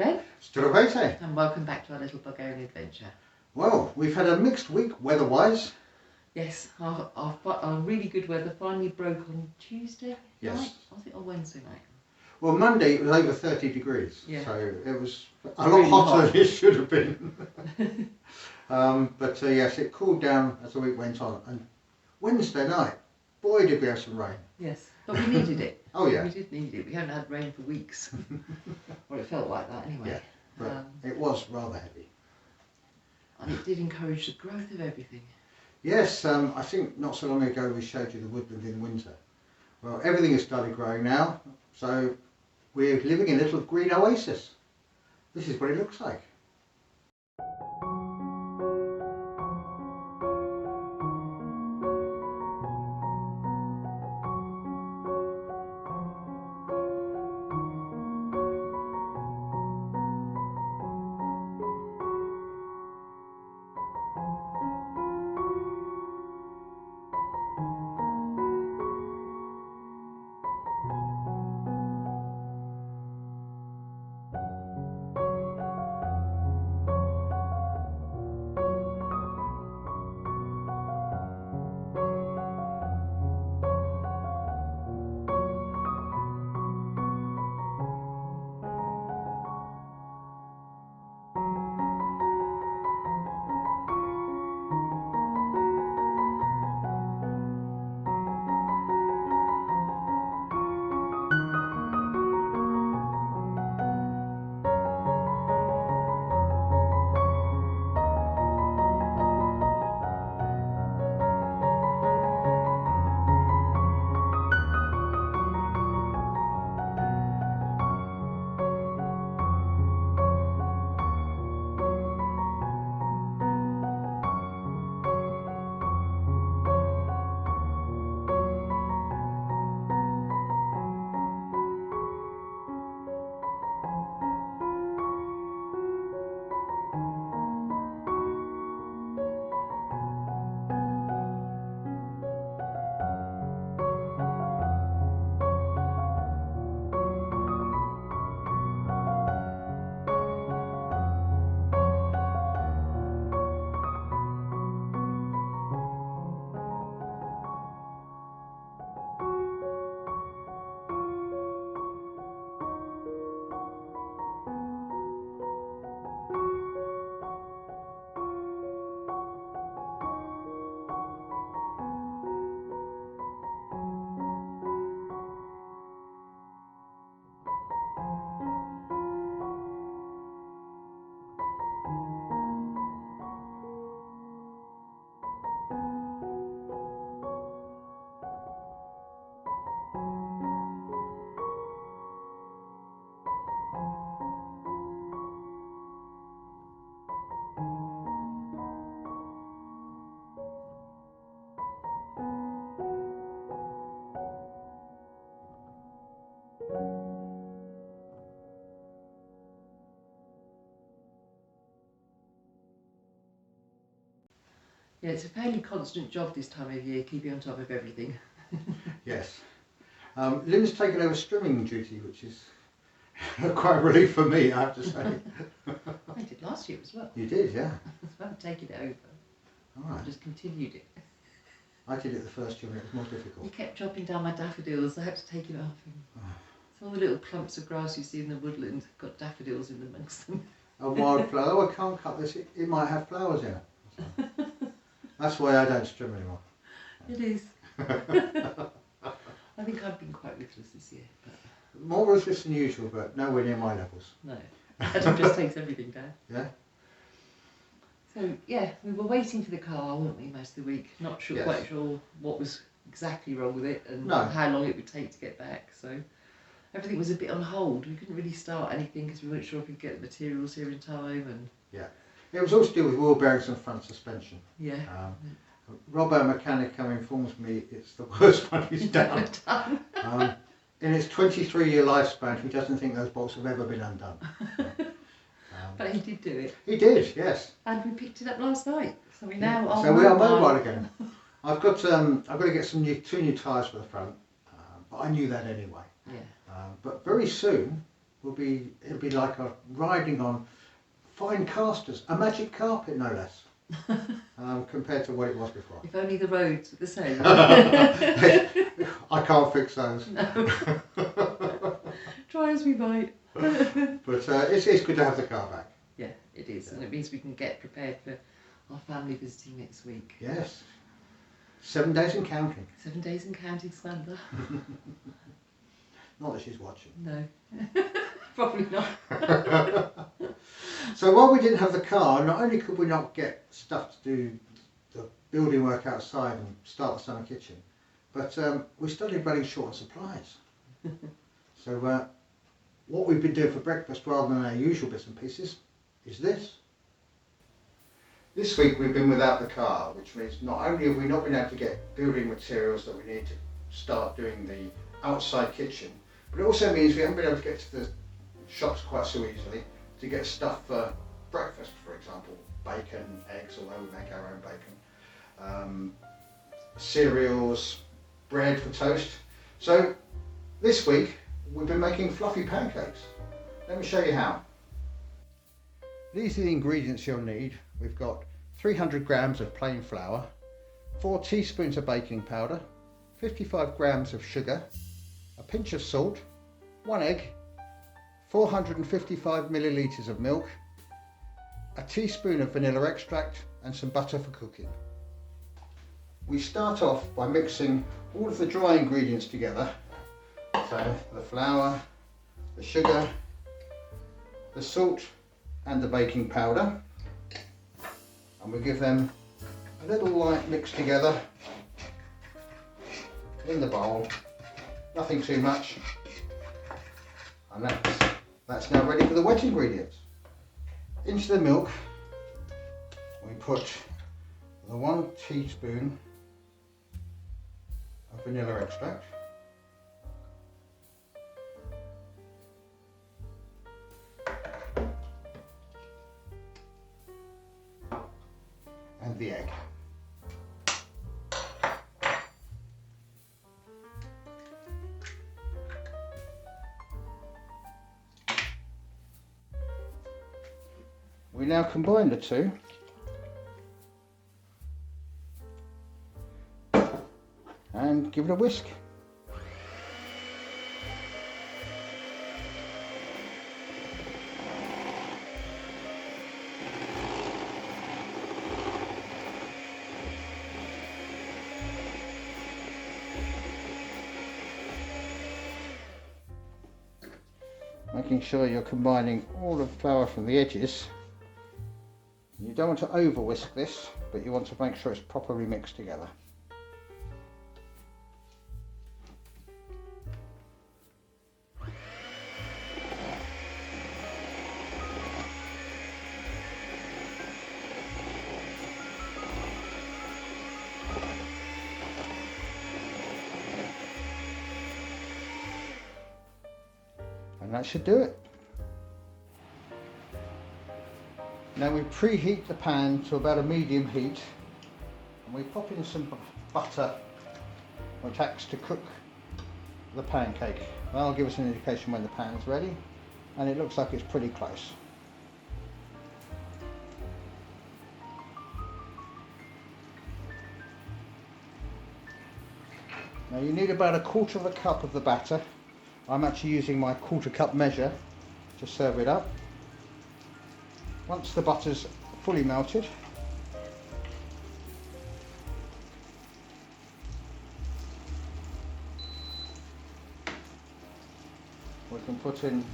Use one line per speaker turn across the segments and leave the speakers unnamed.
then.
Здравейте.
And welcome back to our little Bulgarian adventure.
Well, we've had a mixed week weather-wise.
Yes, our really good weather finally broke on Tuesday
Yes.
night. Was it on Wednesday night?
Well, Monday it was over 30 degrees,
yeah.
so it was a lot hotter than it should have been. But yes, it cooled down as the week went on. And Wednesday night, boy, did we have some rain.
Yes, but we needed it.
Oh yeah.
We did need it. We haven't had rain for weeks. Or it felt like that anyway.
Yeah, but it was rather heavy.
And it did encourage the growth of everything.
Yes, I think not so long ago we showed you the woodland in winter. Well, everything has started growing now, so we're living in a little green oasis. This is what it looks like.
Yeah, it's a fairly constant job this time of year, keeping on top of everything.
Yes. Lynn's taken over strimming duty, which is quite a relief for me, I have to say.
I did last year as well.
You did, yeah.
I haven't taken it over.
All right.
I just continued it.
I did it the first year and it was more difficult.
You kept chopping down my daffodils, I had to take it off. So all the little clumps of grass you see in the woodland have got daffodils in amongst them.
A wildflower. Oh, I can't cut this. It might have flowers in it. So that's why I don't strim anymore.
It is. I think I've been quite ruthless this year. But
more ruthless than usual, but nowhere near my levels.
no, Adam just takes everything down.
Yeah.
So yeah, we were waiting for the car, weren't we, most of the week? Not sure,
Yes.
quite sure what was exactly wrong with it and
No.
how long it would take to get back. So everything was a bit on hold. We couldn't really start anything because we weren't sure if we'd get the materials here in time. And
Yeah. It was all to do with wheel bearings and front suspension.
yeah.
Rob, our mechanic, informs me it's the worst one he's done. In its 23-year lifespan, he doesn't think those bolts have ever been undone.
But he did do it.
He did, yes.
And we picked it up last night. So we now are
So we are mobile again. I've got to get some two new tyres for the front, but I knew that anyway.
Yeah.
But very soon, it'll be like riding on fine casters, a magic carpet no less, compared to what it was before.
If only the roads were the same.
I can't fix those.
No. Try as we might.
But it's good to have the car back.
Yeah, it is, and it means we can get prepared for our family visiting next week.
Yes. 7 days and counting.
7 days and counting, Samantha.
Not that she's watching.
No, probably not.
So while we didn't have the car, not only could we not get stuff to do the building work outside and start the summer kitchen, but we started running short on supplies. So what we've been doing for breakfast rather than our usual bits and pieces is this. This week we've been without the car, which means not only have we not been able to get building materials that we need to start doing the outside kitchen, but it also means we haven't been able to get to the shops quite so easily to get stuff for breakfast, for example, bacon, eggs, although we make our own bacon, cereals, bread for toast. So this week we've been making fluffy pancakes. Let me show you how. These are the ingredients you'll need. We've got 300 grams of plain flour, 4 teaspoons of baking powder, 55 grams of sugar, a pinch of salt, 1 egg, 455 millilitres of milk, a teaspoon of vanilla extract and some butter for cooking. We start off by mixing all of the dry ingredients together. So the flour, the sugar, the salt and the baking powder, and we give them a little light mix together in the bowl, nothing too much, and that's now ready for the wet ingredients. Into the milk we put the 1 teaspoon of vanilla extract, and the egg. We now combine the two and give it a whisk. Making sure you're combining all the flour from the edges. You don't want to over whisk this, but you want to make sure it's properly mixed together. And that should do it. Now we preheat the pan to about a medium heat, and we pop in some butter which acts to cook the pancake. That'll give us an indication when the pan's ready, and it looks like it's pretty close. Now you need about 1/4 cup of the batter. I'm actually using my 1/4 cup measure to serve it up. Once the butter's fully melted, we can put in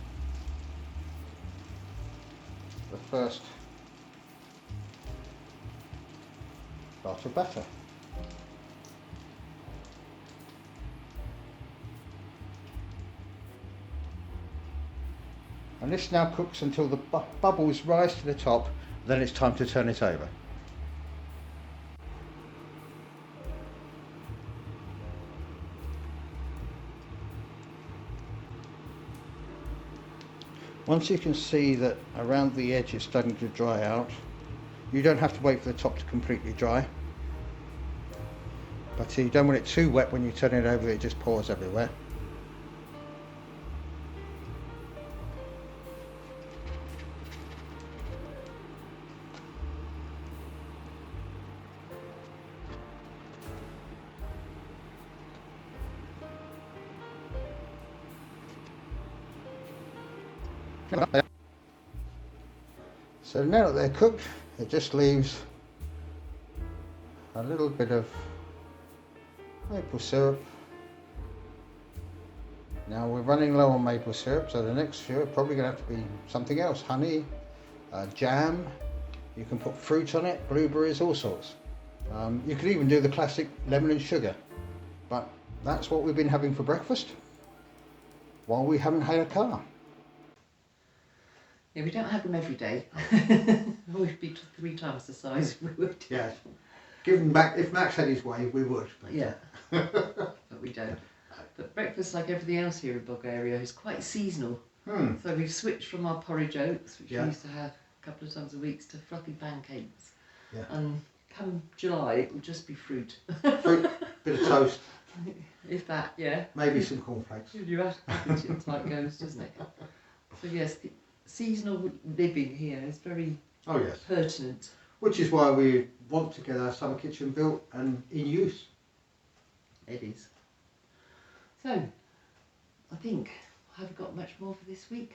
the first batch of batter. And this now cooks until the bubbles rise to the top, then it's time to turn it over. Once you can see that around the edge it's starting to dry out, you don't have to wait for the top to completely dry, but you don't want it too wet when you turn it over, it just pours everywhere. So now that they're cooked, it just leaves a little bit of maple syrup. Now we're running low on maple syrup, so the next few are probably going to have to be something else. Honey, jam, you can put fruit on it, blueberries, all sorts. You could even do the classic lemon and sugar, but that's what we've been having for breakfast while we haven't had a car.
Yeah, we don't have them every day. We'd be 3 times the size if we would.
Yes. Given back, if Max had his way, we would. But
yeah, but we don't. But breakfast, like everything else here in Bulgaria, is quite seasonal. So we've switched from our porridge oats, which we used to have a couple of times a week, to fluffy pancakes. Yeah. And come July, it will just be fruit.
Fruit, bit of toast.
If that, yeah.
Maybe some cornflakes.
You have to it like goes, doesn't it? So yes, the seasonal living here is very pertinent.
Which is why we want to get our summer kitchen built and in use.
It is. So, I think, have we got much more for this week?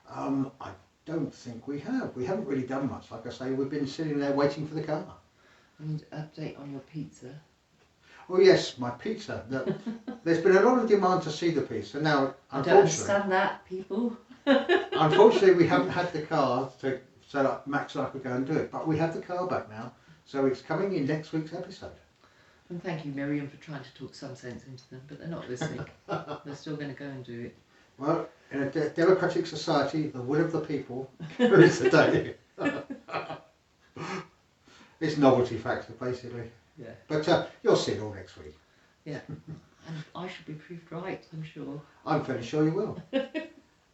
I don't think we have. We haven't really done much. Like I say, we've been sitting there waiting for the car.
And update on your pizza.
Oh yes, my pizza. There's been a lot of demand to see the pizza. Now,
I don't understand that, people.
Unfortunately, we haven't had the car so that Max and I could go and do it. But we have the car back now, so it's coming in next week's episode.
And thank you, Miriam, for trying to talk some sense into them, but they're not listening. They're still going to go and do it.
Well, in a democratic society, the will of the people carries the day. It's novelty factor, basically. Yeah. But you'll see it all next week.
Yeah. And I should be proved right, I'm sure.
I'm fairly sure you will.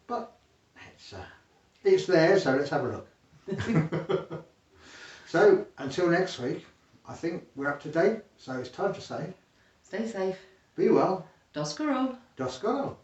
But it's there, so let's have a look. So, until next week, I think we're up to date, so it's time to say...
Stay safe.
Be well.
Do skoro.
Do skoro.